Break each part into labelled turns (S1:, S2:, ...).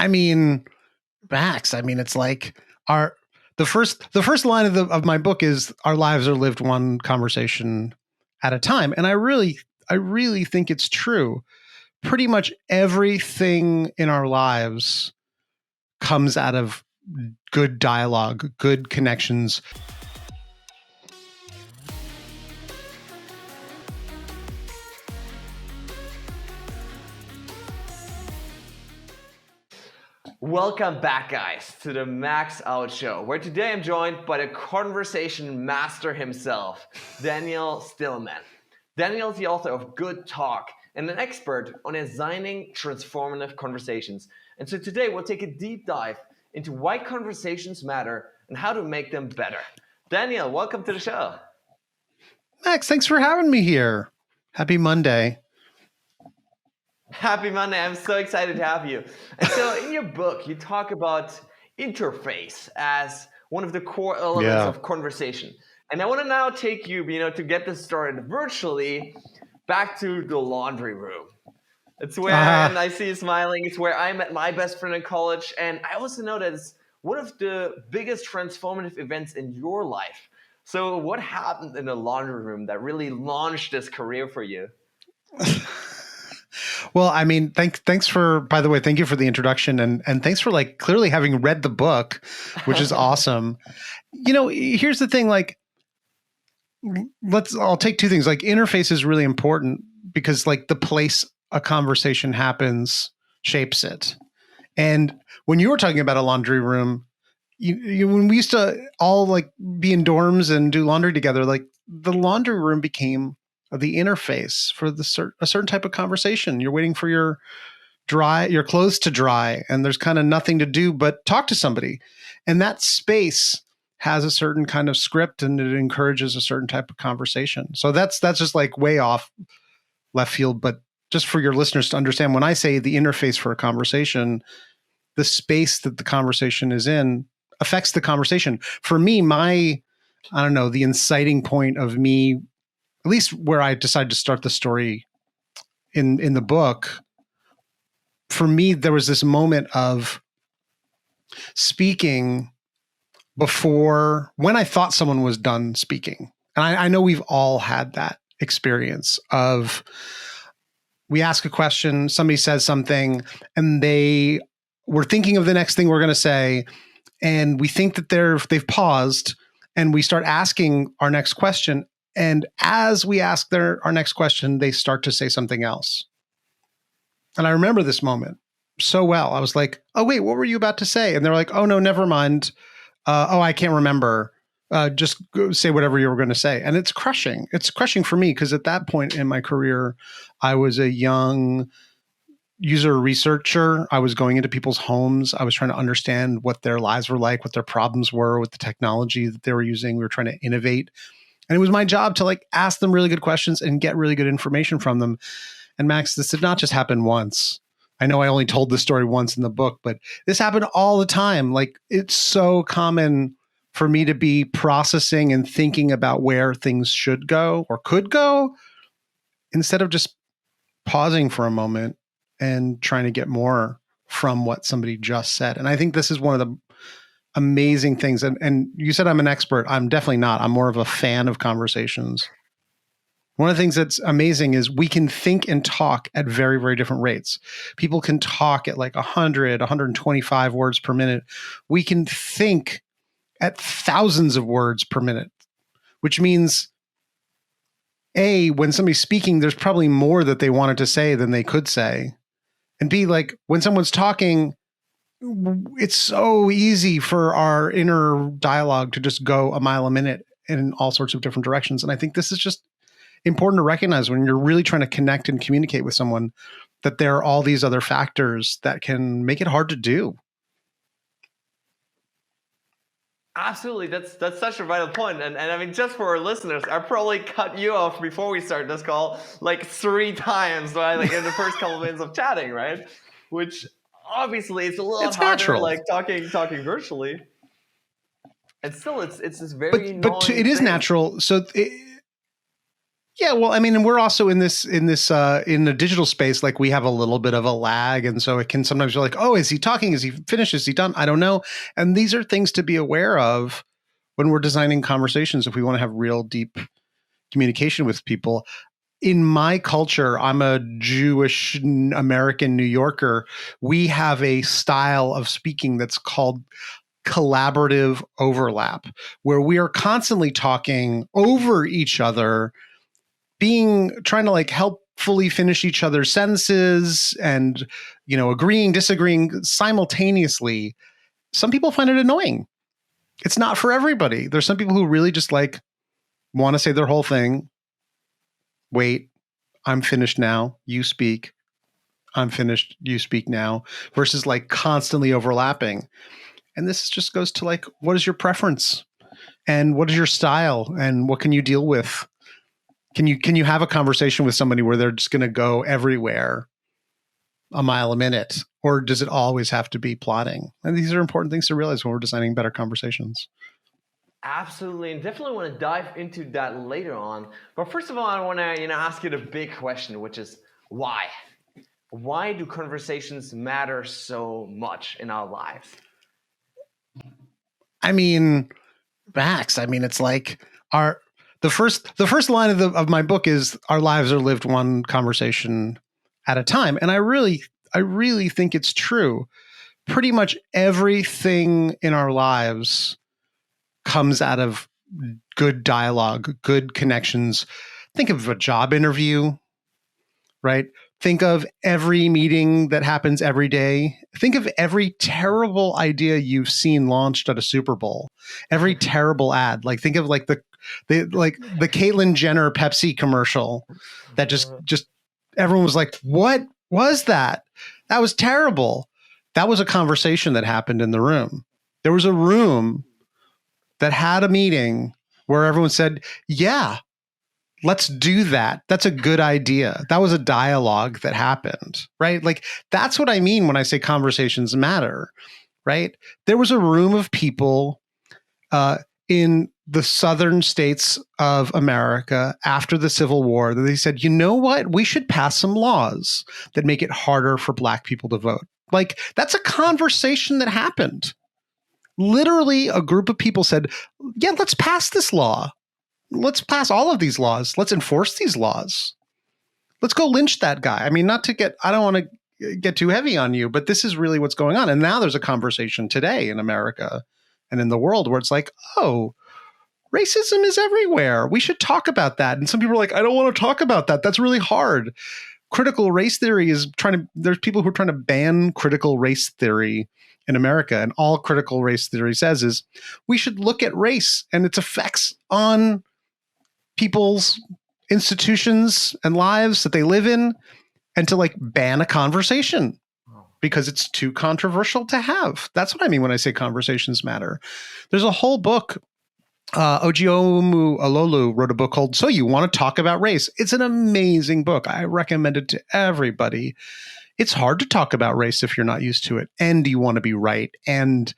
S1: I mean, Max, I mean, it's like the first line of my book is our lives are lived one conversation at a time. And I really think it's true. Pretty much everything in our lives comes out of good dialogue, good connections.
S2: Welcome back, guys, to the Max Out Show, where today I'm joined by the conversation master himself, Daniel Stillman. Daniel is the author of Good Talk and an expert on designing transformative conversations. And so today we'll take a deep dive into why conversations matter and how to make them better. Daniel, welcome to the show.
S1: Max, thanks for having me here. Happy Monday.
S2: Happy Monday. I'm so excited to have you. And so in your book, you talk about interface as one of the core elements of conversation. And I want to now take you, to get this started virtually, back to the laundry room. It's where, and I see you smiling, it's where I met my best friend in college. And I also know that it's one of the biggest transformative events in your life. So what happened in the laundry room that really launched this career for you?
S1: Well, I mean, thanks for, by the way, thank you for the introduction and thanks for like clearly having read the book, which is awesome. Here's the thing, like, I'll take two things. Like, interface is really important because like the place a conversation happens shapes it. And when you were talking about a laundry room, when we used to all like be in dorms and do laundry together, like the laundry room became the interface for a certain type of conversation. You're waiting for your clothes to dry, and there's kind of nothing to do but talk to somebody. And that space has a certain kind of script, and it encourages a certain type of conversation. So that's just like way off left field, but just for your listeners to understand, when I say the interface for a conversation, the space that the conversation is in affects the conversation. For me, the inciting point of me, at least where I decided to start the story in the book, for me, there was this moment of speaking when I thought someone was done speaking. And I know we've all had that experience of, we ask a question, somebody says something, and we're thinking of the next thing we're going to say, and we think that they've paused, and we start asking our next question. And as we ask our next question, they start to say something else. And I remember this moment so well. I was like, oh, wait, what were you about to say? And they're like, oh, no, never mind. I can't remember. Just say whatever you were going to say. And it's crushing. It's crushing for me because at that point in my career, I was a young user researcher. I was going into people's homes. I was trying to understand what their lives were like, what their problems were with the technology that they were using. We were trying to innovate. And it was my job to like ask them really good questions and get really good information from them. And Max, this did not just happen once. I know I only told this story once in the book, but this happened all the time. Like, it's so common for me to be processing and thinking about where things should go or could go, instead of just pausing for a moment and trying to get more from what somebody just said. And I think this is one of the amazing things. And you said I'm an expert. I'm definitely not. I'm more of a fan of conversations. One of the things that's amazing is we can think and talk at very, very different rates. People can talk at like 100, 125 words per minute. We can think at thousands of words per minute, which means A, when somebody's speaking, there's probably more that they wanted to say than they could say. And B, like when someone's talking, it's so easy for our inner dialogue to just go a mile a minute in all sorts of different directions. And I think this is just important to recognize when you're really trying to connect and communicate with someone, that there are all these other factors that can make it hard to do.
S2: Absolutely, that's such a vital point. And I mean, just for our listeners, I probably cut you off before we started this call like 3 times, right? Like in the first couple of minutes of chatting, right? Which obviously it's a little harder, natural. Like talking virtually. And still, it's this very
S1: but it is
S2: thing.
S1: Natural. So Yeah, well, I mean, and we're also in the digital space, like we have a little bit of a lag. And so it can sometimes be like, oh, is he talking? Is he finished? Is he done? I don't know. And these are things to be aware of when we're designing conversations if we want to have real deep communication with people. In my culture, I'm a Jewish American New Yorker. We have a style of speaking that's called collaborative overlap, where we are constantly talking over each other, trying to like helpfully finish each other's sentences and, agreeing, disagreeing simultaneously. Some people find it annoying. It's not for everybody. There's some people who really just like want to say their whole thing. Wait, I'm finished now. You speak. I'm finished. You speak now. Versus like constantly overlapping. And this just goes to like, what is your preference? And what is your style? And what can you deal with? Can you have a conversation with somebody where they're just going to go everywhere a mile a minute? Or does it always have to be plotting? And these are important things to realize when we're designing better conversations.
S2: Absolutely, and definitely want to dive into that later on. But first of all, I want to ask you the big question, which is why? Why do conversations matter so much in our lives?
S1: I mean, Max, it's like the first line of my book is our lives are lived one conversation at a time. And I really think it's true. Pretty much everything in our lives comes out of good dialogue, good connections. Think of a job interview, right? Think of every meeting that happens every day. Think of every terrible idea you've seen launched at a Super Bowl. Every terrible ad. Like think of like the Caitlyn Jenner Pepsi commercial that just everyone was like, "What was that? That was terrible." That was a conversation that happened in the room. There was a room that had a meeting where everyone said, "Yeah, let's do that. That's a good idea." That was a dialogue that happened, right? Like that's what I mean when I say conversations matter, right? There was a room of people in the southern states of America after the Civil War that they said, you know what? We should pass some laws that make it harder for Black people to vote. Like that's a conversation that happened. Literally, a group of people said, yeah, let's pass this law. Let's pass all of these laws. Let's enforce these laws. Let's go lynch that guy. I mean, I don't want to get too heavy on you, but this is really what's going on. And now there's a conversation today in America and in the world where it's like, oh, racism is everywhere. We should talk about that. And some people are like, I don't want to talk about that. That's really hard. Critical race theory there's people who are trying to ban critical race theory in America. And all critical race theory says is we should look at race and its effects on people's institutions and lives that they live in, and to like ban a conversation because it's too controversial to have. That's what I mean when I say conversations matter. There's a whole book. Ojiomu Alolu wrote a book called So You Want to Talk About Race. It's an amazing book. I recommend it to everybody. It's hard to talk about race if you're not used to it, and you want to be right, and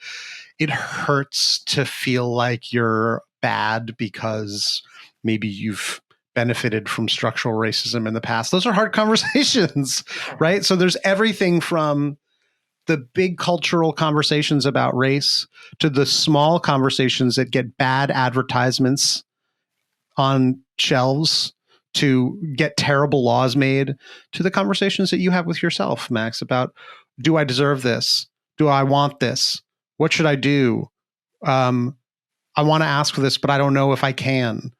S1: it hurts to feel like you're bad because maybe you've benefited from structural racism in the past. Those are hard conversations, right? So there's everything from the big cultural conversations about race to the small conversations that get bad advertisements on shelves, to get terrible laws made, to the conversations that you have with yourself, Max, about, do I deserve this? Do I want this? What should I do? I want to ask for this, but I don't know if I can.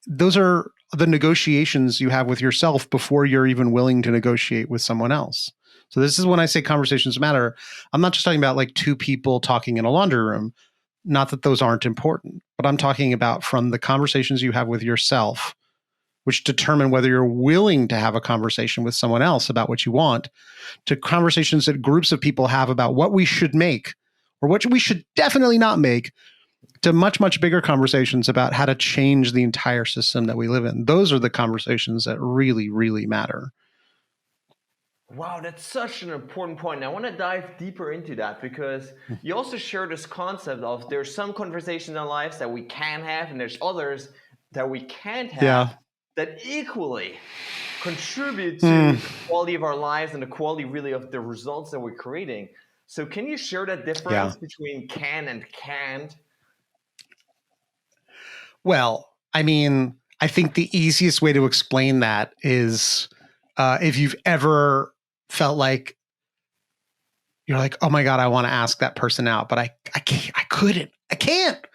S1: Those are the negotiations you have with yourself before you're even willing to negotiate with someone else. So this is when I say conversations matter. I'm not just talking about like two people talking in a laundry room. Not that those aren't important, but I'm talking about from the conversations you have with yourself, which determine whether you're willing to have a conversation with someone else about what you want, to conversations that groups of people have about what we should make or what we should definitely not make, to much, much bigger conversations about how to change the entire system that we live in. Those are the conversations that really, really matter.
S2: Wow, that's such an important point. I want to dive deeper into that because you also share this concept of there's some conversations in our lives that we can have and there's others that we can't have.
S1: Yeah.
S2: that equally contribute to the quality of our lives and the quality really of the results that we're creating. So can you share that difference between can and can't?
S1: Well, I mean, I think the easiest way to explain that is if you've ever felt like you're like, oh my God, I want to ask that person out, but I can't.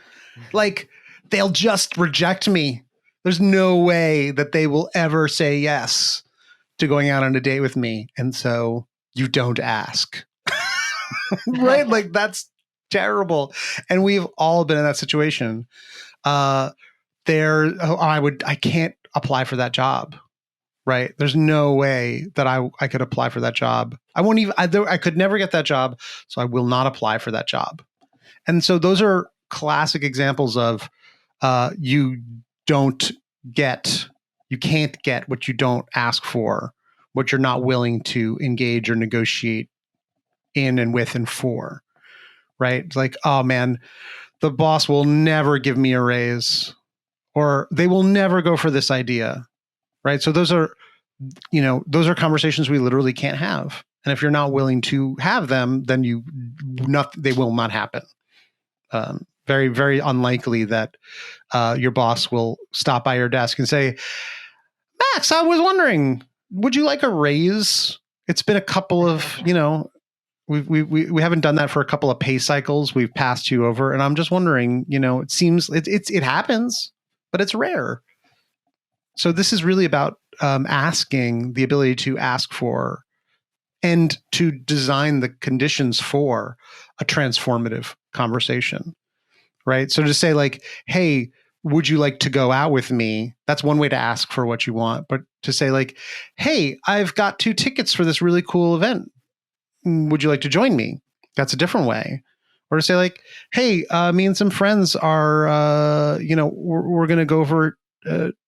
S1: Like, they'll just reject me. There's no way that they will ever say yes to going out on a date with me. And so you don't ask. Right? Like, that's terrible. And we've all been in that situation. I can't apply for that job. Right. There's no way that I could apply for that job. I could never get that job. So I will not apply for that job. And so those are classic examples of you can't get what you don't ask for, what you're not willing to engage or negotiate in and with and for. Right. It's like, oh man, the boss will never give me a raise, or they will never go for this idea. Right. So those are conversations we literally can't have. And if you're not willing to have them, then they will not happen. Very, very unlikely that your boss will stop by your desk and say, Max, I was wondering, would you like a raise? It's been a couple of, we haven't done that for a couple of pay cycles. We've passed you over. And I'm just wondering, it seems it happens, but it's rare. So this is really about asking, the ability to ask for and to design the conditions for a transformative conversation, right? So to say like, hey, would you like to go out with me? That's one way to ask for what you want. But to say like, hey, I've got 2 tickets for this really cool event. Would you like to join me? That's a different way. Or to say like, hey, me and some friends are, we're going to go over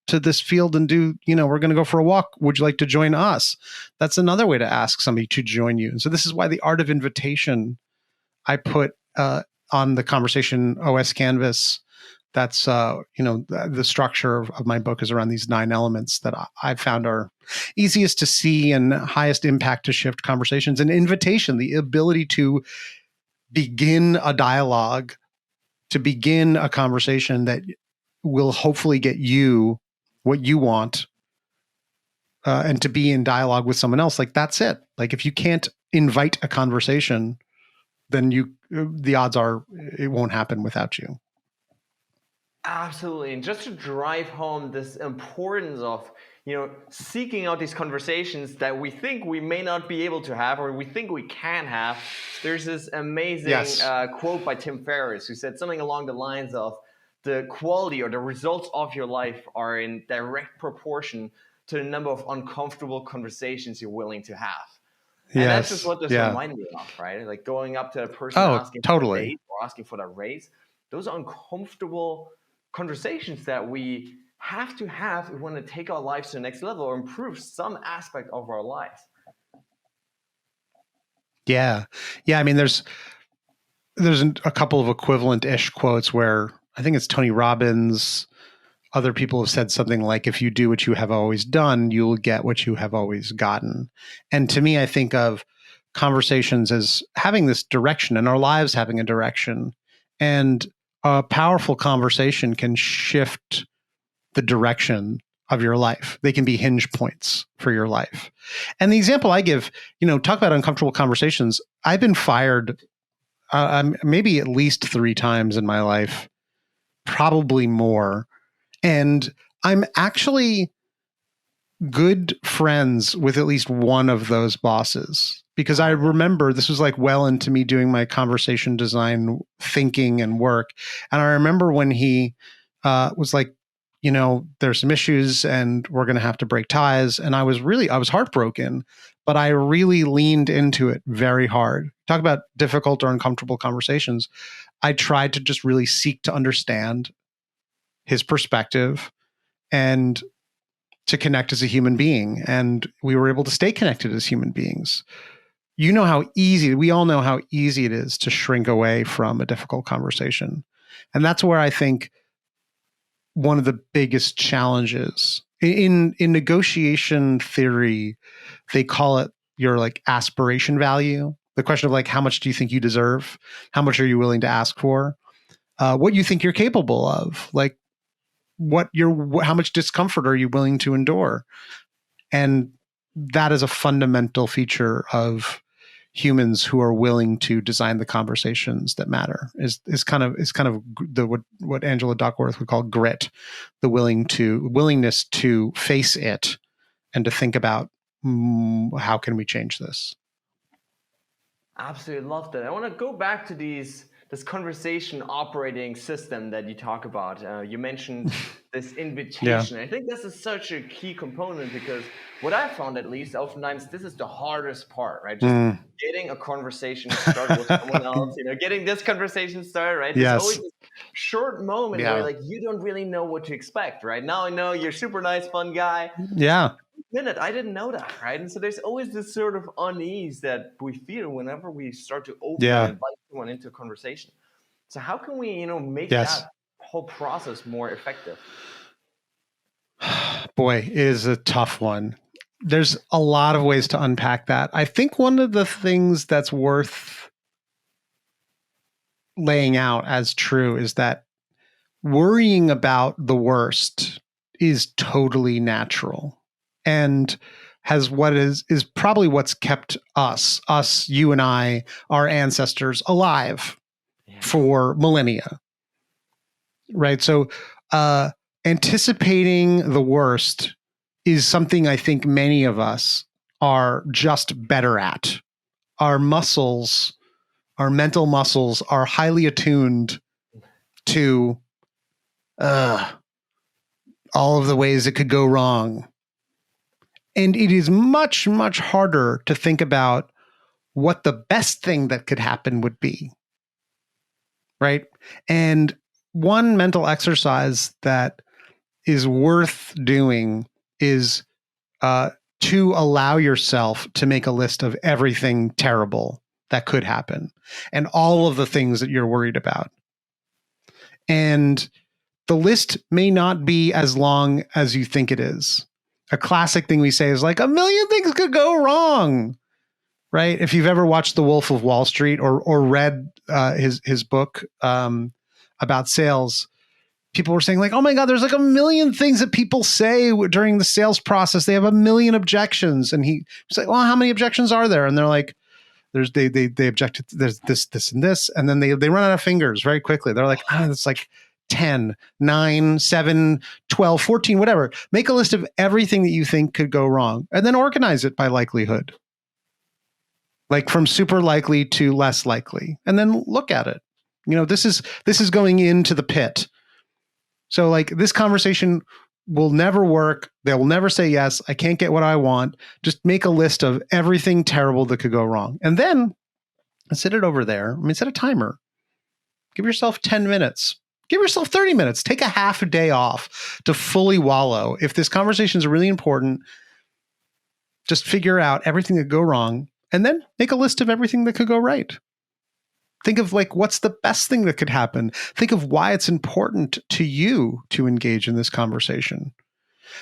S1: to this field and we're going to go for a walk. Would you like to join us? That's another way to ask somebody to join you. And so this is why the art of invitation I put on the conversation OS canvas. That's, the structure of my book is around these 9 elements that I found are easiest to see and highest impact to shift conversations. And invitation, the ability to begin a dialogue, to begin a conversation that will hopefully get you what you want, and to be in dialogue with someone else. Like, that's it. Like, if you can't invite a conversation, then the odds are it won't happen without you.
S2: Absolutely. And just to drive home this importance of, seeking out these conversations that we think we may not be able to have or we think we can have, there's this amazing quote by Tim Ferriss who said something along the lines of, the quality or the results of your life are in direct proportion to the number of uncomfortable conversations you're willing to have. And that's just what this reminded me of, right? Like going up to a person asking for a date or asking for that raise. Those are uncomfortable conversations that we have to have if we want to take our lives to the next level or improve some aspect of our lives.
S1: Yeah. I mean, there's a couple of equivalent-ish quotes where I think it's Tony Robbins. Other people have said something like, if you do what you have always done, you'll get what you have always gotten. And to me, I think of conversations as having this direction and our lives having a direction. And a powerful conversation can shift the direction of your life. They can be hinge points for your life. And the example I give, talk about uncomfortable conversations. I've been fired maybe at least 3 times in my life, probably more. And I'm actually good friends with at least one of those bosses, because I remember this was like well into me doing my conversation design thinking and work. And I remember when he was like, there's some issues and we're going to have to break ties. And I was heartbroken, but I really leaned into it very hard. Talk about difficult or uncomfortable conversations. I tried to just really seek to understand his perspective and to connect as a human being. And we were able to stay connected as human beings. We all know how easy it is to shrink away from a difficult conversation. And that's where I think one of the biggest challenges in negotiation theory, they call it your like aspiration value. The question of like, how much do you think you deserve? How much are you willing to ask for? What you think you're capable of? Like, how much discomfort are you willing to endure? And that is a fundamental feature of humans who are willing to design the conversations that matter. Is kind of what Angela Duckworth would call grit, the willingness to face it and to think about how can we change this.
S2: Absolutely love that. I want to go back to this conversation operating system that you talk about. You mentioned this invitation. I think this is such a key component because what I found, at least, oftentimes this is the hardest part, right? Just getting a conversation started with someone else. Getting this conversation started, right? There's always this short moment where like you don't really know what to expect, right? Now I know you're super nice, fun guy.
S1: Yeah.
S2: Minute, I didn't know that, right? And so there's always this sort of unease that we feel whenever we start to open and invite someone into a conversation. So how can we, make that whole process more effective?
S1: Boy, it is a tough one. There's a lot of ways to unpack that. I think one of the things that's worth laying out as true is that worrying about the worst is totally natural and has what is probably what's kept us, you and I, our ancestors alive for millennia. Right. So anticipating the worst is something I think many of us are just better at. Our muscles, our mental muscles are highly attuned to all of the ways it could go wrong. And it is much, much harder to think about what the best thing that could happen would be. Right. And one mental exercise that is worth doing is to allow yourself to make a list of everything terrible that could happen and all of the things that you're worried about. And the list may not be as long as you think it is. A classic thing we say is like, a million things could go wrong, right? If you've ever watched The Wolf of Wall Street or read his book about sales, people were saying like, oh my God, there's like a million things that people say during the sales process. They have a million objections. And he's like, well, how many objections are there? And they're like, they object to there's this, and this. And then they run out of fingers very quickly. They're like, it's like 10, 9, 7, 12, 14, whatever. Make a list of everything that you think could go wrong and then organize it by likelihood. Like from super likely to less likely. And then look at it. This is going into the pit. So like this conversation will never work. They will never say yes. I can't get what I want. Just make a list of everything terrible that could go wrong. And then set it over there. Set a timer. Give yourself 10 minutes. Give yourself 30 minutes. Take a half a day off to fully wallow. If this conversation is really important, just figure out everything that could go wrong and then make a list of everything that could go right. Think of like, what's the best thing that could happen? Think of why it's important to you to engage in this conversation.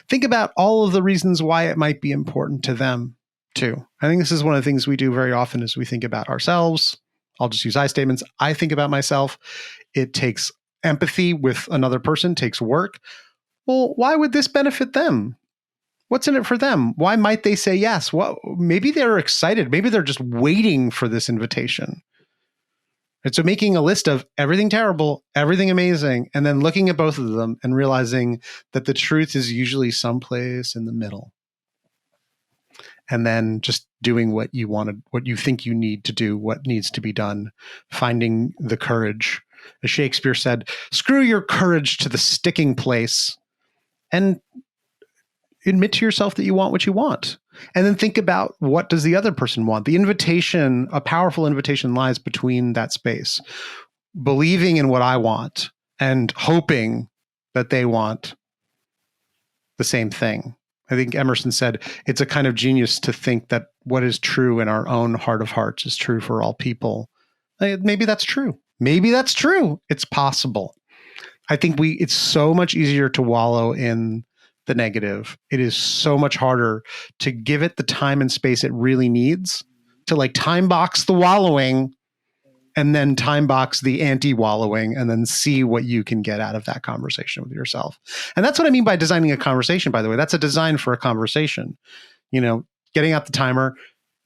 S1: Think about all of the reasons why it might be important to them too. I think this is one of the things we do very often is we think about ourselves. I'll just use I statements. I think about myself. It takes empathy with another person, takes work. Well, why would this benefit them? What's in it for them? Why might they say yes? Well, maybe they're excited. Maybe they're just waiting for this invitation. And so making a list of everything terrible, everything amazing, and then looking at both of them and realizing that the truth is usually someplace in the middle. And then just doing what you wanted, what you think you need to do, what needs to be done, finding the courage. As Shakespeare said, screw your courage to the sticking place and admit to yourself that you want what you want. And then think about what does the other person want? The invitation, a powerful invitation lies between that space. Believing in what I want and hoping that they want the same thing. I think Emerson said, it's a kind of genius to think that what is true in our own heart of hearts is true for all people. Maybe that's true. Maybe that's true. It's possible. I think it's so much easier to wallow in the negative, it is so much harder to give it the time and space it really needs to like time box the wallowing and then time box the anti-wallowing and then see what you can get out of that conversation with yourself. And that's what I mean by designing a conversation, by the way. That's a design for a conversation. Getting out the timer,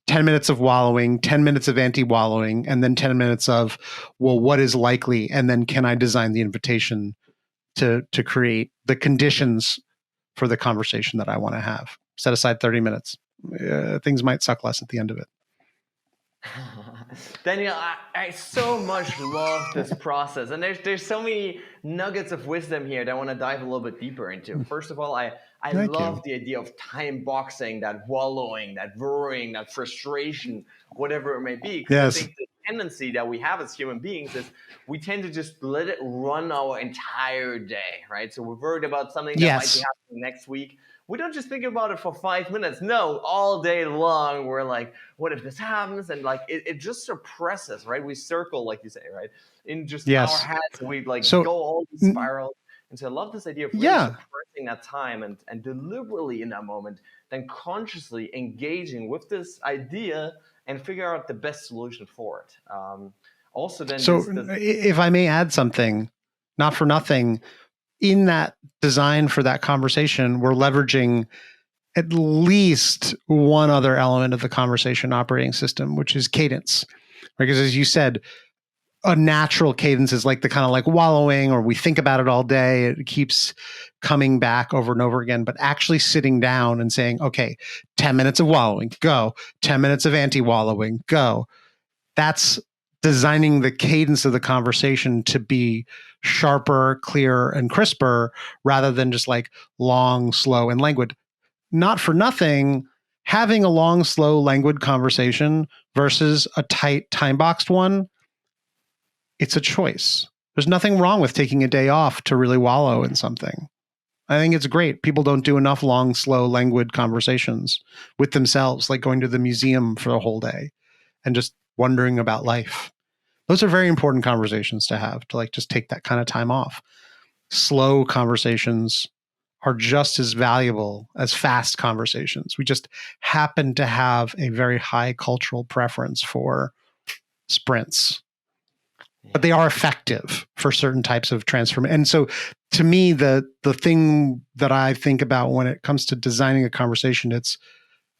S1: 10 minutes of wallowing, 10 minutes of anti-wallowing, and then 10 minutes of, well, what is likely? And then can I design the invitation to create the conditions for the conversation that I want to have? Set aside 30 minutes. Things might suck less at the end of it.
S2: Daniel, I so much love this process, and there's so many nuggets of wisdom here that I want to dive a little bit deeper into. First of all, I love the idea of time boxing, that wallowing, that worrying, that frustration, whatever it may be. Because I think the tendency that we have as human beings is we tend to just let it run our entire day, right? So we're worried about something that might be happening next week. We don't just think about it for 5 minutes. No, all day long, we're like, what if this happens? And like, it just suppresses, right? We circle, like you say, right? In just our heads, we go all these spirals. And so I love this idea of really suppressing that time and deliberately in that moment, then consciously engaging with this idea and figure out the best solution for it.
S1: If I may add something, not for nothing, in that design for that conversation, we're leveraging at least one other element of the conversation operating system, which is cadence. Because as you said, a natural cadence is like the kind of like wallowing, or we think about it all day. It keeps coming back over and over again, but actually sitting down and saying, okay, 10 minutes of wallowing, go. 10 minutes of anti-wallowing, go. That's designing the cadence of the conversation to be sharper, clearer, and crisper, rather than just like long, slow, and languid. Not for nothing, having a long, slow, languid conversation versus a tight, time-boxed one, it's a choice. There's nothing wrong with taking a day off to really wallow in something. I think it's great. People don't do enough long, slow, languid conversations with themselves, like going to the museum for a whole day and just wondering about life. Those are very important conversations to have, to like just take that kind of time off. Slow conversations are just as valuable as fast conversations. We just happen to have a very high cultural preference for sprints, but they are effective for certain types of transformation. And so to me, the thing that I think about when it comes to designing a conversation, it's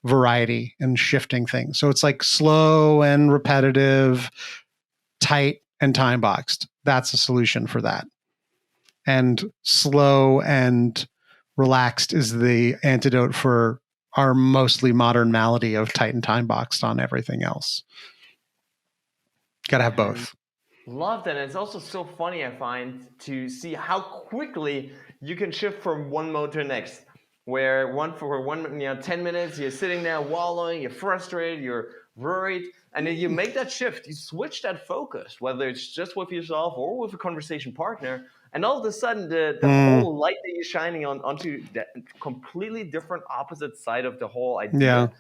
S1: variety and shifting things. So it's like slow and repetitive, tight and time boxed. That's a solution for that. And slow and relaxed is the antidote for our mostly modern malady of tight and time boxed on everything else. Got to have both.
S2: Love that. And it's also so funny, I find, to see how quickly you can shift from one mode to the next. Where 10 minutes, you're sitting there wallowing, you're frustrated, you're worried, and then you make that shift. You switch that focus, whether it's just with yourself or with a conversation partner, and all of a sudden the whole light that you're shining onto that completely different opposite side of the whole idea,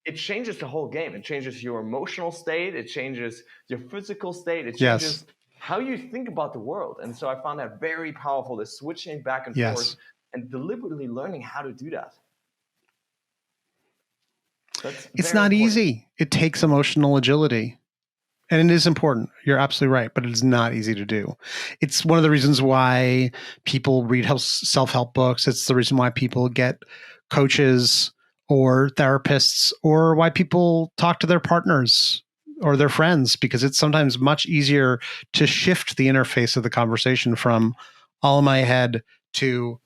S2: it changes the whole game. It changes your emotional state, it changes your physical state, it changes how you think about the world. And so I found that very powerful, the switching back and forth and deliberately learning how to do that.
S1: It's not easy. It takes emotional agility. And it is important. You're absolutely right, but it is not easy to do. It's one of the reasons why people read self-help books. It's the reason why people get coaches or therapists, or why people talk to their partners or their friends, because it's sometimes much easier to shift the interface of the conversation from all in my head to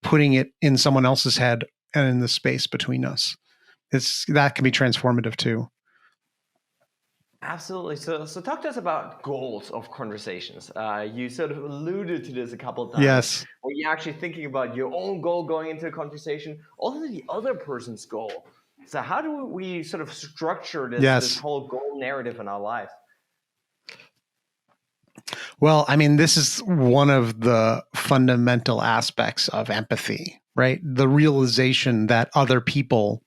S1: putting it in someone else's head and in the space between us. That can be transformative too.
S2: Absolutely. So talk to us about goals of conversations. You sort of alluded to this a couple of times.
S1: Yes.
S2: Where you're actually thinking about your own goal going into a conversation, also the other person's goal. So how do we sort of structure this whole goal narrative in our life?
S1: Well, I mean, this is one of the fundamental aspects of empathy, right? The realization that other people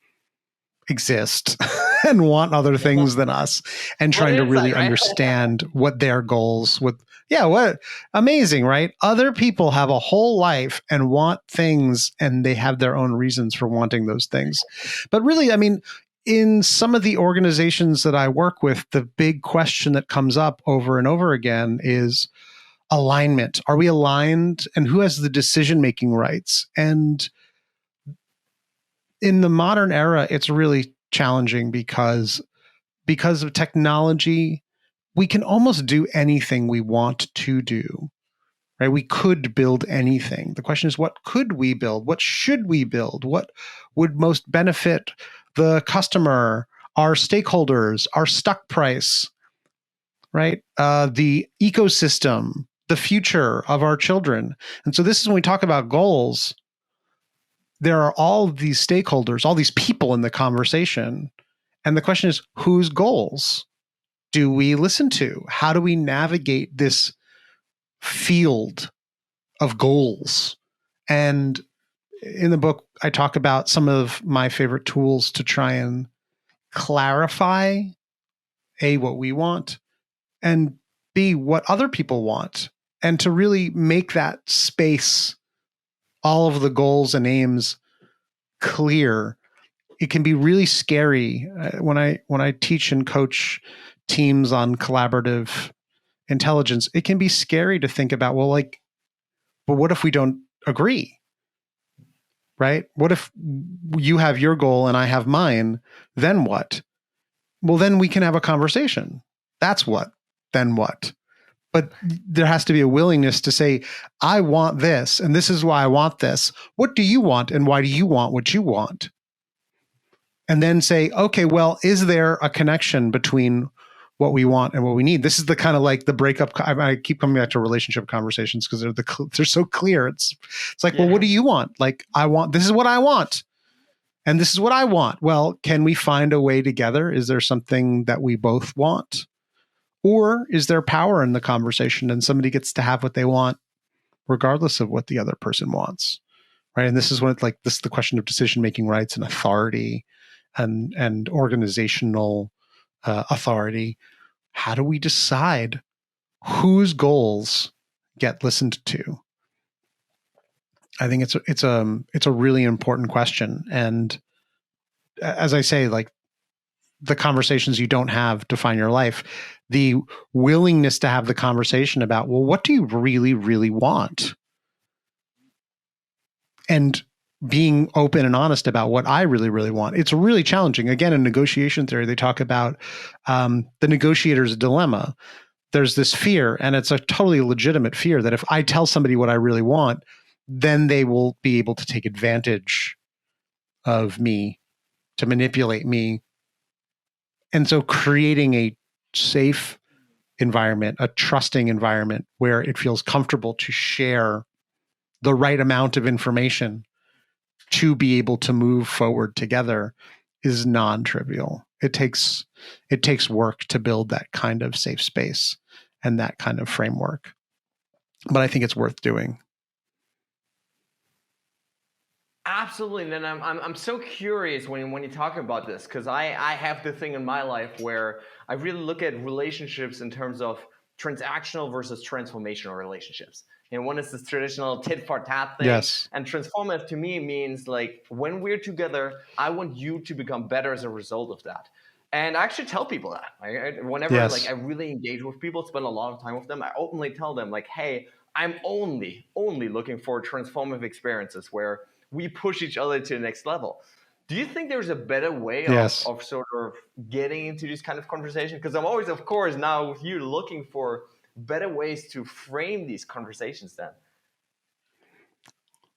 S1: exist and want other things than us, and trying to really
S2: right?
S1: understand what their goals what amazing, right? Other people have a whole life and want things, and they have their own reasons for wanting those things. But really, I mean, in some of the organizations that I work with, the big question that comes up over and over again is alignment. Are we aligned? And who has the decision-making rights? And in the modern era, it's really challenging because of technology, we can almost do anything we want to do, right? We could build anything. The question is, what could we build? What should we build? What would most benefit the customer, our stakeholders, our stock price, right? The ecosystem, the future of our children. And so this is when we talk about goals, there are all these stakeholders, all these people in the conversation. And the question is, whose goals do we listen to? How do we navigate this field of goals? And in the book, I talk about some of my favorite tools to try and clarify A, what we want, and B, what other people want, and to really make that space, all of the goals and aims clear. It can be really scary when I teach and coach teams on collaborative intelligence. It can be scary to think about, but what if we don't agree? Right? What if you have your goal and I have mine? Then what? Well, then we can have a conversation. That's what. Then what? But there has to be a willingness to say, I want this, and this is why I want this. What do you want, and why do you want what you want? And then say, okay, well, is there a connection between what we want and what we need? This is the kind of like the breakup. I keep coming back to relationship conversations because they're so clear. It's like, well, what do you want? Like, this is what I want. And this is what I want. Well, can we find a way together? Is there something that we both want? Or is there power in the conversation and somebody gets to have what they want regardless of what the other person wants? Right. And this is when it's like, this is the question of decision-making rights and authority and organizational authority. How do we decide whose goals get listened to? I think it's a really important question. And as I say, like, the conversations you don't have define your life. The willingness to have the conversation about, well, what do you really, really want? And being open and honest about what I really, really want. It's really challenging. Again, in negotiation theory, they talk about the negotiator's dilemma. There's this fear, and it's a totally legitimate fear that if I tell somebody what I really want, then they will be able to take advantage of me, to manipulate me. And so creating a safe environment, a trusting environment where it feels comfortable to share the right amount of information to be able to move forward together is non-trivial. It takes work to build that kind of safe space and that kind of framework. But I think it's worth doing.
S2: Absolutely, and I'm so curious when you talk about this, because I have the thing in my life where I really look at relationships in terms of transactional versus transformational relationships. And one is this traditional tit for tat thing,
S1: Yes.
S2: And transformative to me means like when we're together, I want you to become better as a result of that. And I actually tell people that. Whenever I really engage with people, spend a lot of time with them, I openly tell them like, hey, I'm only looking for transformative experiences where we push each other to the next level. Do you think there's a better way of sort of getting into this kind of conversation? Because I'm always, of course, now with you looking for better ways to frame these conversations then.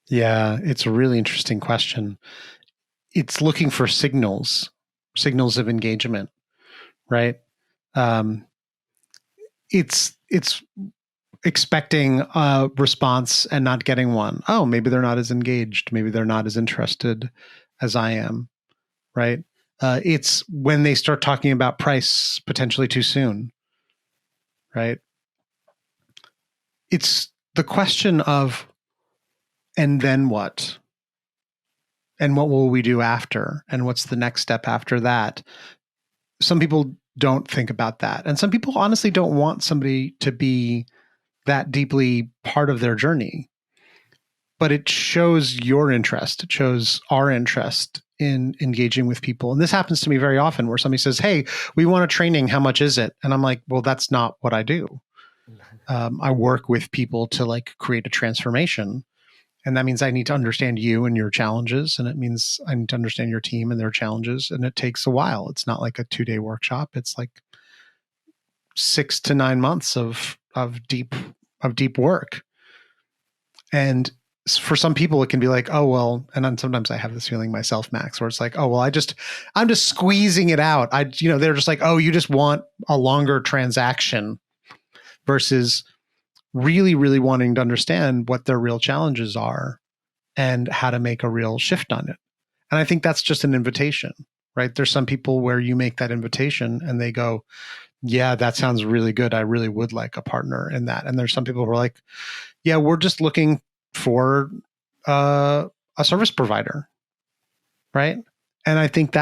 S1: Yeah, it's a really interesting question. It's looking for signals of engagement, right? It's expecting a response and not getting one. Oh, maybe they're not as engaged. Maybe they're not as interested as I am, right? It's when they start talking about price potentially too soon, right? It's the question of, and then what? And what will we do after? And what's the next step after that? some people don't think about that. And some people honestly don't want somebody to be that deeply part of their journey. But it shows your interest. It shows our interest in engaging with people. And this happens to me very often where somebody says, "Hey, we want a training. How much is it?" And I'm like, well, that's not what I do. I work with people to like create a transformation. And that means I need to understand you and your challenges. And it means I need to understand your team and their challenges. And it takes a while. It's not like a 2-day workshop. It's like 6 to 9 months of deep work. And for some people, it can be like, oh, well, and then sometimes I have this feeling myself, Max, where it's like, oh, well, I'm just squeezing it out. They're just like, oh, you just want a longer transaction versus really, really wanting to understand what their real challenges are and how to make a real shift on it. And I think that's just an invitation, right? There's some people where you make that invitation and they go, yeah, that sounds really good. I really would like a partner in that. And there's some people who are like, yeah, we're just looking for a service provider, right? And I think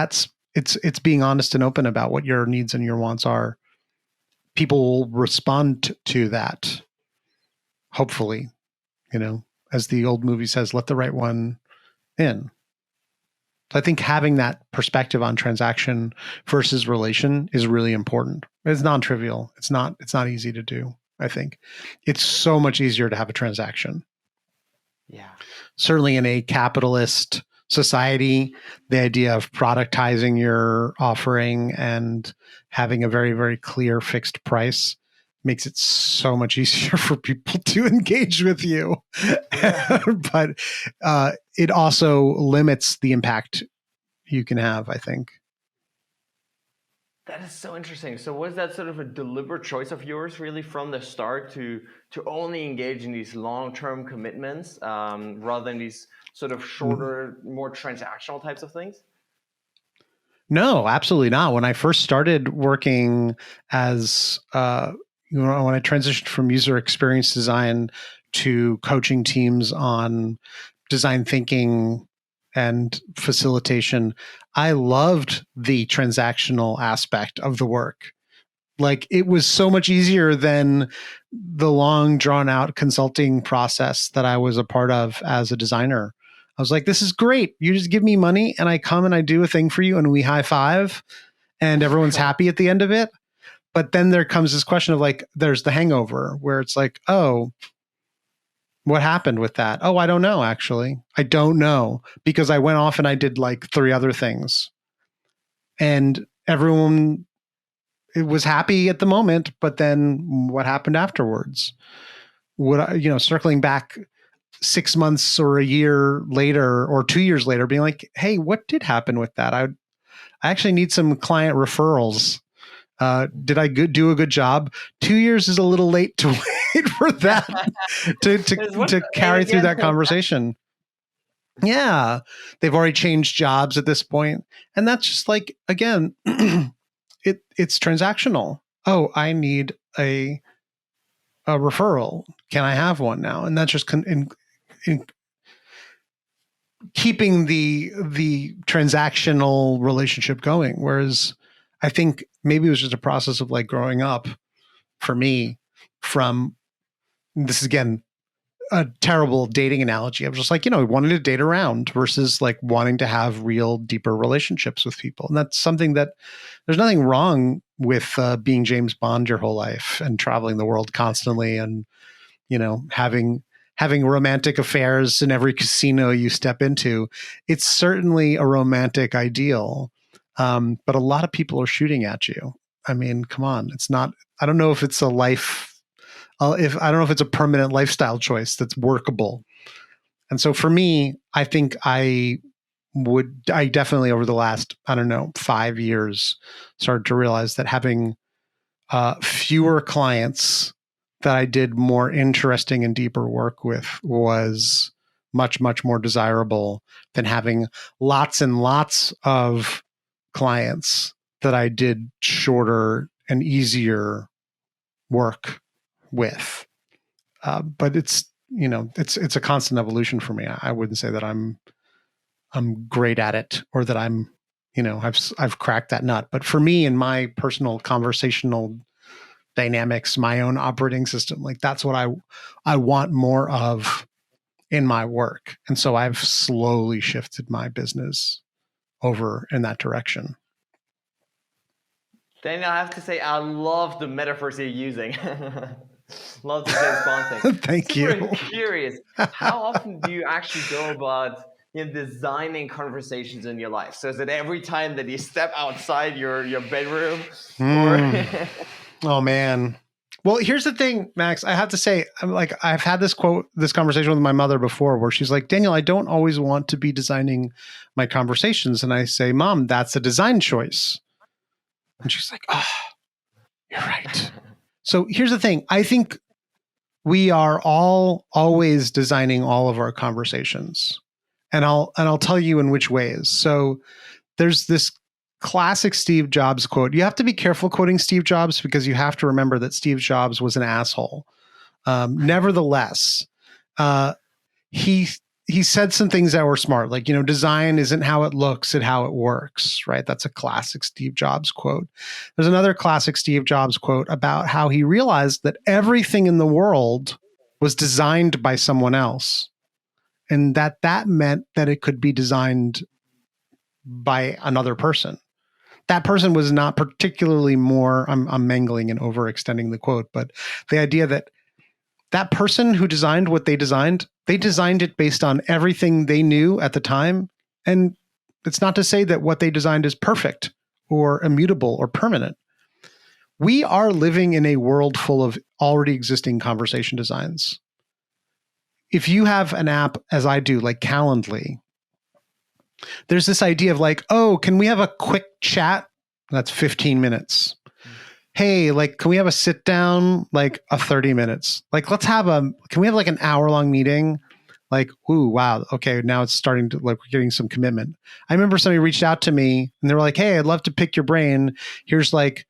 S1: it's being honest and open about what your needs and your wants are. People will respond to that, hopefully, as the old movie says, let the right one in. So I think having that perspective on transaction versus relation is really important. It's non-trivial. It's not easy to do. I think it's so much easier to have a transaction.
S2: Yeah.
S1: Certainly in a capitalist society, the idea of productizing your offering and having a very, very clear fixed price makes it so much easier for people to engage with you. Yeah. But it also limits the impact you can have, I think.
S2: That is so interesting. So was that sort of a deliberate choice of yours really from the start to only engage in these long-term commitments rather than these sort of shorter, more transactional types of things?
S1: No, absolutely not. When I first started working as, when I transitioned from user experience design to coaching teams on design thinking and facilitation, I loved the transactional aspect of the work. Like it was so much easier than the long drawn out consulting process that I was a part of as a designer. I was like, this is great. You just give me money and I come and I do a thing for you and we high five and everyone's happy at the end of it. But then there comes this question of like, there's the hangover where it's like, oh, what happened with that? Oh, I don't know, actually. I don't know because I went off and I did like 3 other things. And everyone it was happy at the moment, but then what happened afterwards? Would I, circling back 6 months or a year later or 2 years later, being like, hey, what did happen with that? I actually need some client referrals. Did I do a good job? 2 years is a little late to wait for that to carry through that conversation. Yeah, they've already changed jobs at this point, and that's just like again, it's transactional. Oh, I need a referral. Can I have one now? And that's just in keeping the transactional relationship going. Whereas I think maybe it was just a process of like growing up for me from this is again a terrible dating analogy. I was just like, wanting to date around versus like wanting to have real deeper relationships with people. And that's something that there's nothing wrong with being James Bond your whole life and traveling the world constantly and, having romantic affairs in every casino you step into. It's certainly a romantic ideal. But a lot of people are shooting at you. I mean, come on. It's not, I don't know if it's a life if I don't know if it's a permanent lifestyle choice that's workable. And so for me, I think I definitely over the last, 5 years started to realize that having fewer clients that I did more interesting and deeper work with was much, much more desirable than having lots and lots of clients that I did shorter and easier work with. But it's it's a constant evolution for me. I wouldn't say that I'm great at it or that I'm I've cracked that nut. But for me, in my personal conversational dynamics, my own operating system, like that's what I want more of in my work. And so I've slowly shifted my business over in that direction.
S2: Daniel, I have to say, I love the metaphors you're using. Love the James Bond thing.
S1: Thank you.
S2: Super curious. How often do you actually go about designing conversations in your life? So is it every time that you step outside your bedroom? Or
S1: Oh man. Well, here's the thing, Max. I have to say, I've had this conversation with my mother before where she's like, Daniel, I don't always want to be designing my conversations. And I say, Mom, that's a design choice. And she's like, oh, you're right. So here's the thing. I think we are all always designing all of our conversations. And I'll tell you in which ways. So there's this classic Steve Jobs quote. You have to be careful quoting Steve Jobs because you have to remember that Steve Jobs was an asshole. Nevertheless, he said some things that were smart, like, design isn't how it looks, it's how it works, right? That's a classic Steve Jobs quote. There's another classic Steve Jobs quote about how he realized that everything in the world was designed by someone else. And that meant that it could be designed by another person. That person was not particularly more, I'm mangling and overextending the quote, but the idea that person who designed what they designed it based on everything they knew at the time. And it's not to say that what they designed is perfect or immutable or permanent. We are living in a world full of already existing conversation designs. If you have an app, as I do, like Calendly, there's this idea of like, oh, can we have a quick chat? That's 15 minutes. Hey, like, can we have a sit down, like a 30 minutes? Like, can we have like an hour long meeting? Like, ooh, wow. Okay. Now it's starting to, like, we're getting some commitment. I remember somebody reached out to me and they were like, hey, I'd love to pick your brain. Here's like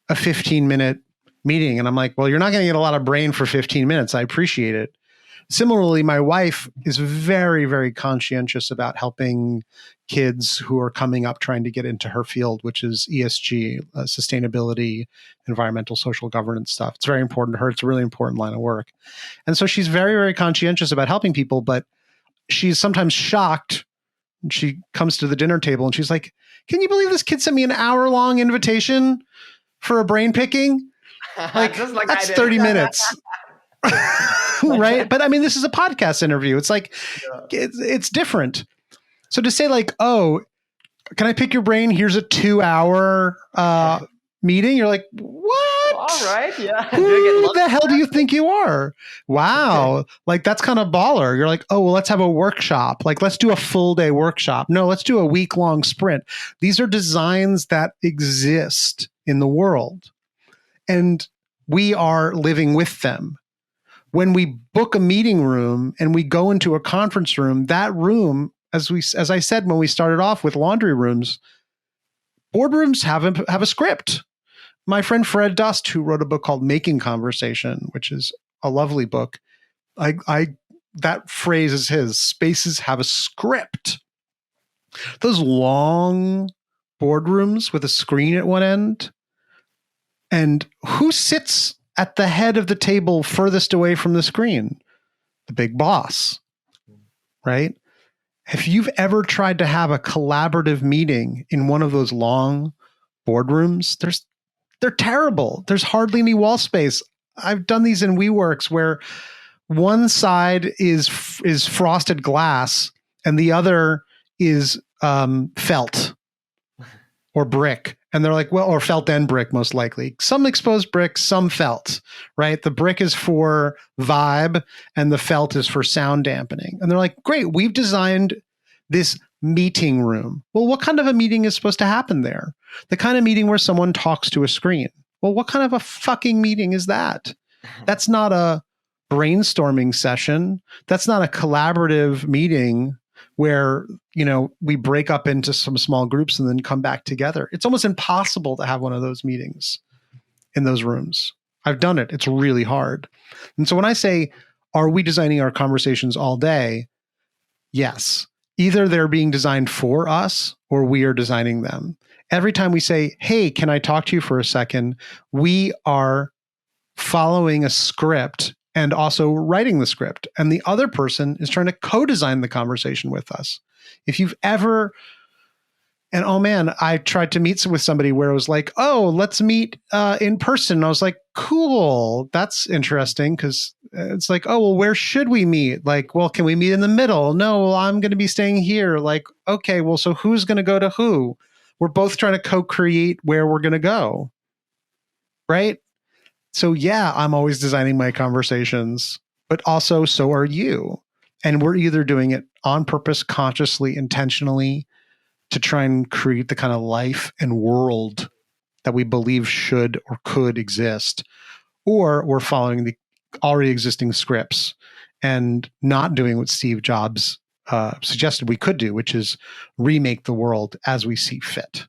S1: a 15-minute meeting. And I'm like, well, you're not going to get a lot of brain for 15 minutes. I appreciate it. Similarly, my wife is very, very conscientious about helping kids who are coming up trying to get into her field, which is ESG, sustainability, environmental, social governance stuff. It's very important to her. It's a really important line of work. And so she's very, very conscientious about helping people, but she's sometimes shocked. She comes to the dinner table and she's like, can you believe this kid sent me an hour-long invitation for a brain picking? Like that's 30 minutes. Right. But I mean, this is a podcast interview. It's like, it's different. So to say like, oh, can I pick your brain? Here's a 2-hour meeting. You're like, what?
S2: All right. Yeah.
S1: Who the hell do you think you are? Wow. Like that's kind of baller. You're like, oh, well, let's have a workshop. Like, let's do a full day workshop. No, let's do a week-long sprint. These are designs that exist in the world and we are living with them. When we book a meeting room and we go into a conference room, that room, as I said when we started off with laundry rooms, boardrooms have a script. My friend Fred Dust, who wrote a book called Making Conversation, which is a lovely book, that phrase is his. Spaces have a script. Those long boardrooms with a screen at one end, and who sits at the head of the table furthest away from the screen? The big boss, right? If you've ever tried to have a collaborative meeting in one of those long boardrooms, they're terrible. There's hardly any wall space. I've done these in WeWorks where one side is frosted glass and the other is felt or brick. And they're like, well, or felt and brick, most likely. Some exposed brick, some felt, right? The brick is for vibe and the felt is for sound dampening. And they're like, great, we've designed this meeting room. Well, what kind of a meeting is supposed to happen there? The kind of meeting where someone talks to a screen. Well, what kind of a fucking meeting is that? That's not a brainstorming session. That's not a collaborative meeting where, we break up into some small groups and then come back together. It's almost impossible to have one of those meetings in those rooms. I've done it. It's really hard. And so when I say, are we designing our conversations all day? Yes. Either they're being designed for us or we are designing them. Every time we say, hey, can I talk to you for a second? We are following a script and also writing the script. And the other person is trying to co-design the conversation with us. If you've ever, and oh man, I tried to meet with somebody where it was like, oh, let's meet in person. And I was like, cool, that's interesting. Because it's like, oh, well, where should we meet? Like, well, can we meet in the middle? No, well, I'm going to be staying here. Like, okay, well, so who's going to go to who? We're both trying to co-create where we're going to go. Right? So yeah, I'm always designing my conversations, but also so are you. And we're either doing it on purpose, consciously, intentionally, to try and create the kind of life and world that we believe should or could exist, or we're following the already existing scripts and not doing what Steve Jobs suggested we could do, which is remake the world as we see fit.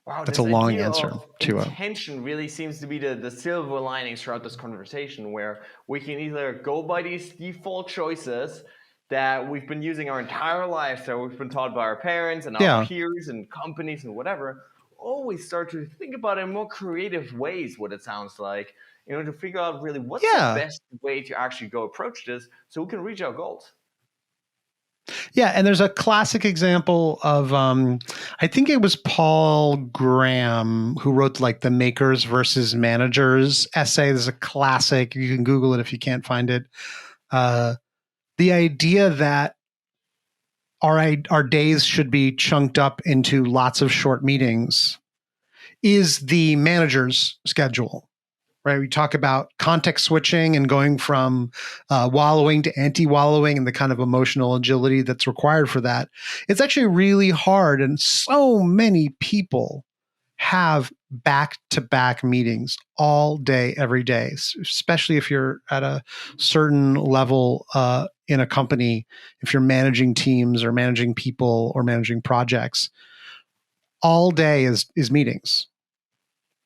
S2: Wow,
S1: that's
S2: this
S1: a long
S2: idea
S1: answer
S2: of
S1: to
S2: intention really seems to be the silver lining throughout this conversation, where we can either go by these default choices that we've been using our entire lives, that we've been taught by our parents and our peers and companies and whatever, or we start to think about it in more creative ways, what it sounds like, to figure out really what's the best way to actually go approach this so we can reach our goals.
S1: Yeah, and there's a classic example of, I think it was Paul Graham who wrote like the makers versus managers essay. There's a classic. You can Google it if you can't find it. The idea that our days should be chunked up into lots of short meetings is the manager's schedule. Right, we talk about context switching and going from wallowing to anti-wallowing and the kind of emotional agility that's required for that. It's actually really hard, and so many people have back-to-back meetings all day, every day, especially if you're at a certain level in a company, if you're managing teams or managing people or managing projects. All day is meetings.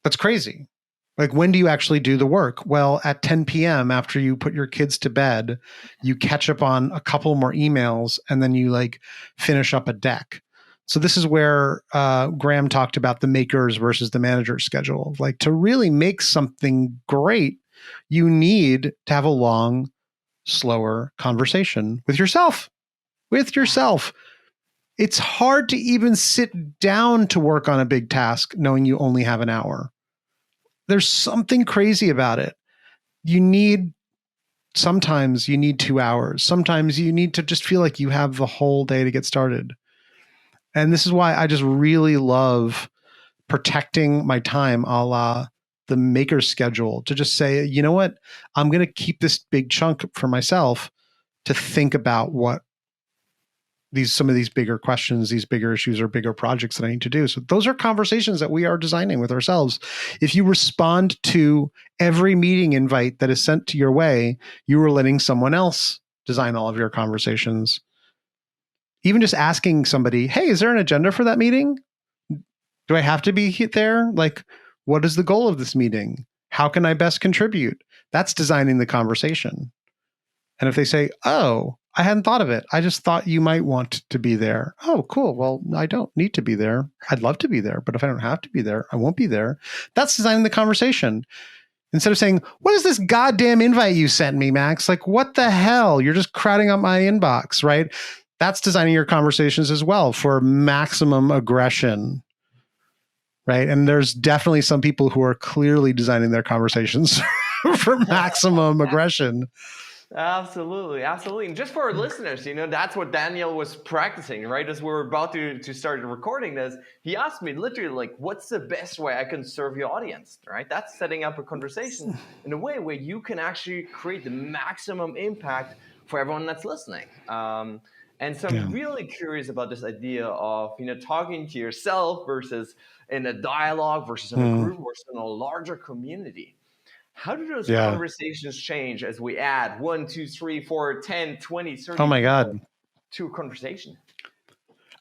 S1: That's crazy. Like, when do you actually do the work? Well, at 10 p.m. after you put your kids to bed, you catch up on a couple more emails and then you like finish up a deck. So this is where Graham talked about the makers versus the manager's schedule. Like, to really make something great, you need to have a long, slower conversation with yourself. It's hard to even sit down to work on a big task knowing you only have an hour. There's something crazy about it. Sometimes you need 2 hours. Sometimes you need to just feel like you have the whole day to get started. And this is why I just really love protecting my time, a la the maker's schedule, to just say, you know what, I'm going to keep this big chunk for myself to think about what some of these bigger questions, these bigger issues or bigger projects that I need to do. So those are conversations that we are designing with ourselves. If you respond to every meeting invite that is sent to your way, you are letting someone else design all of your conversations. Even just asking somebody, hey, is there an agenda for that meeting? Do I have to be there? Like, what is the goal of this meeting? How can I best contribute? That's designing the conversation. And if they say, oh, I hadn't thought of it, I just thought you might want to be there. Oh, cool. Well, I don't need to be there. I'd love to be there, but if I don't have to be there, I won't be there. That's designing the conversation. Instead of saying, what is this goddamn invite you sent me, Max? Like, what the hell? You're just crowding up my inbox, right? That's designing your conversations as well for maximum aggression, right? And there's definitely some people who are clearly designing their conversations for maximum aggression.
S2: Absolutely. And just for our listeners, that's what Daniel was practicing, right? As we were about to start recording this, he asked me literally, like, what's the best way I can serve your audience, right? That's setting up a conversation in a way where you can actually create the maximum impact for everyone that's listening. And so I'm really curious about this idea of, talking to yourself versus in a dialogue versus in a group versus in a larger community. How do those conversations change as we add 1, 2, 3, 4, 10, 20, 30
S1: oh my God.
S2: to a conversation?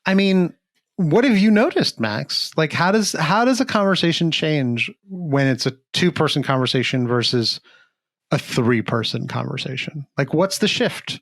S1: I mean, what have you noticed, Max? Like, how does a conversation change when it's a 2-person conversation versus a 3-person conversation? Like, what's the shift?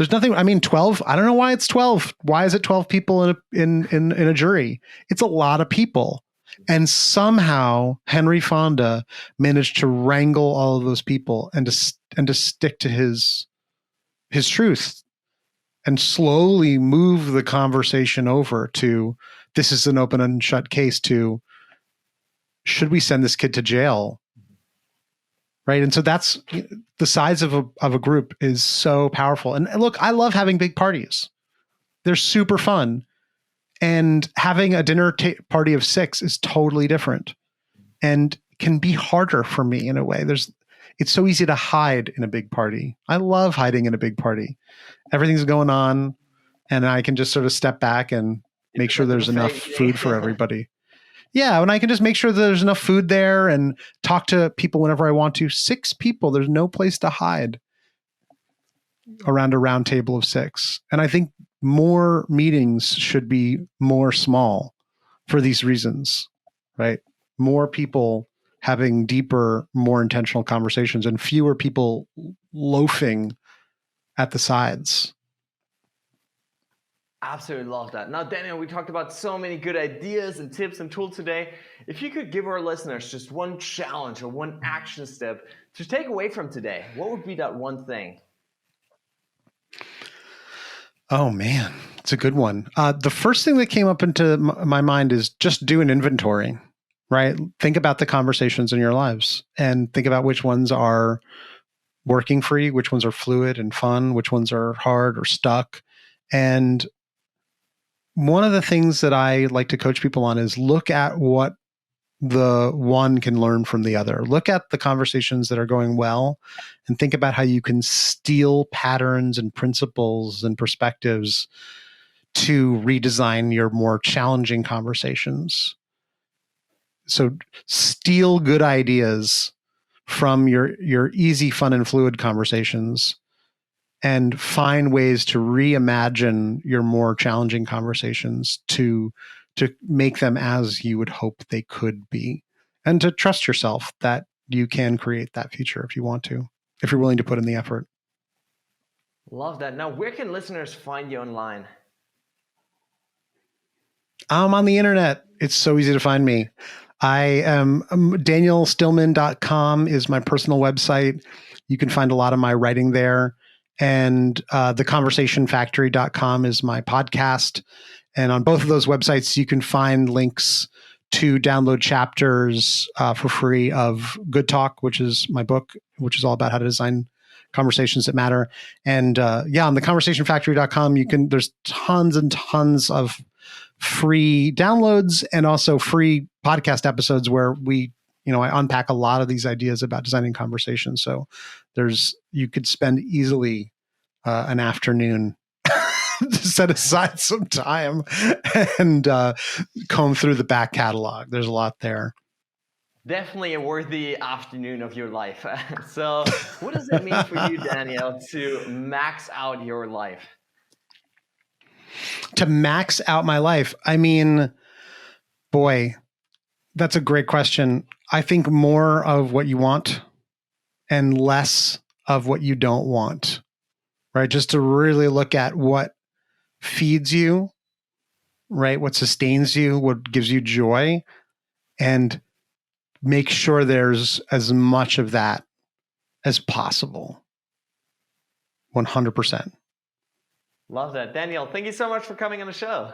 S1: There's nothing, I mean, 12, I don't know why it's 12. Why is it 12 people in a jury? It's a lot of people. And somehow Henry Fonda managed to wrangle all of those people and to stick to his truth and slowly move the conversation over to, this is an open and shut case, to, should we send this kid to jail? Right. And so that's the size of a group is so powerful. And look, I love having big parties. They're super fun. And having a dinner party of 6 is totally different and can be harder for me in a way. It's so easy to hide in a big party. I love hiding in a big party. Everything's going on and I can just sort of step back and make sure there's enough food for everybody. Yeah, and I can just make sure that there's enough food there and talk to people whenever I want to. 6 people, there's no place to hide around a round table of 6. And I think more meetings should be more small for these reasons, right? More people having deeper, more intentional conversations and fewer people loafing at the sides.
S2: Absolutely love that. Now, Daniel, we talked about so many good ideas and tips and tools today. If you could give our listeners just one challenge or one action step to take away from today, what would be that one thing?
S1: Oh, man, it's a good one. The first thing that came up into my mind is just do an inventory, right? Think about the conversations in your lives and think about which ones are working for you, which ones are fluid and fun, which ones are hard or stuck. And one of the things that I like to coach people on is look at what the one can learn from the other. Look at the conversations that are going well and think about how you can steal patterns and principles and perspectives to redesign your more challenging conversations. So steal good ideas from your easy, fun, and fluid conversations and find ways to reimagine your more challenging conversations to make them as you would hope they could be, and to trust yourself that you can create that future if you want to, if you're willing to put in the effort.
S2: Love that. Now, where can listeners find you online?
S1: I'm on the internet. It's so easy to find me. I am danielstillman.com is my personal website. You can find a lot of my writing there. And theconversationfactory.com is my podcast. And on both of those websites, you can find links to download chapters for free of Good Talk, which is my book, which is all about how to design conversations that matter. And on theconversationfactory.com, there's tons and tons of free downloads and also free podcast episodes where I unpack a lot of these ideas about designing conversations. So you could spend easily an afternoon to set aside some time and comb through the back catalog. There's a lot there.
S2: Definitely a worthy afternoon of your life. So what does it mean for you, Daniel, to max out your life?
S1: To max out my life? I mean, boy, that's a great question. I think more of what you want and less of what you don't want, right? Just to really look at what feeds you, right? What sustains you, what gives you joy, and make sure there's as much of that as possible. 100%.
S2: Love that. Daniel, thank you so much for coming on the show.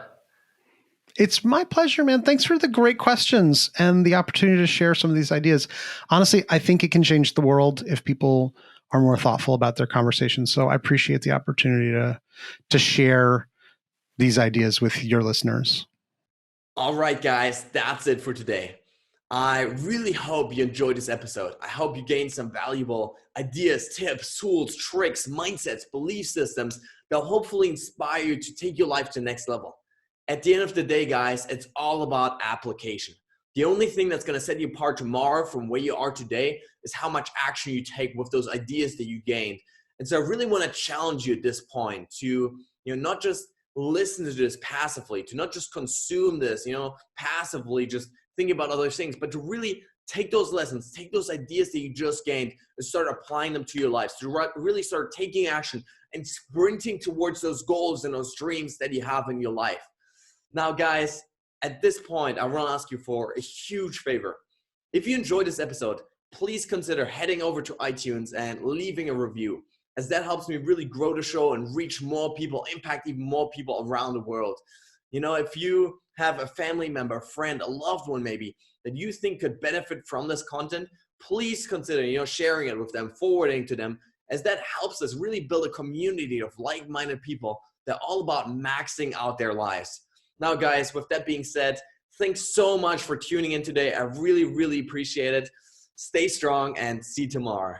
S1: It's my pleasure, man. Thanks for the great questions and the opportunity to share some of these ideas. Honestly, I think it can change the world if people are more thoughtful about their conversations. So I appreciate the opportunity to share these ideas with your listeners.
S3: All right, guys, that's it for today. I really hope you enjoyed this episode. I hope you gained some valuable ideas, tips, tools, tricks, mindsets, belief systems that will hopefully inspire you to take your life to the next level. At the end of the day, guys, it's all about application. The only thing that's going to set you apart tomorrow from where you are today is how much action you take with those ideas that you gained. And so I really want to challenge you at this point to, not just listen to this passively, to not just consume this, passively, just think about other things, but to really take those lessons, take those ideas that you just gained and start applying them to your lives, to really start taking action and sprinting towards those goals and those dreams that you have in your life. Now, guys, at this point, I want to ask you for a huge favor. If you enjoyed this episode, please consider heading over to iTunes and leaving a review, as that helps me really grow the show and reach more people, impact even more people around the world. You know, if you have a family member, friend, a loved one maybe, that you think could benefit from this content, please consider, sharing it with them, forwarding to them, as that helps us really build a community of like-minded people that are all about maxing out their lives. Now, guys, with that being said, thanks so much for tuning in today. I really, really appreciate it. Stay strong and see you tomorrow.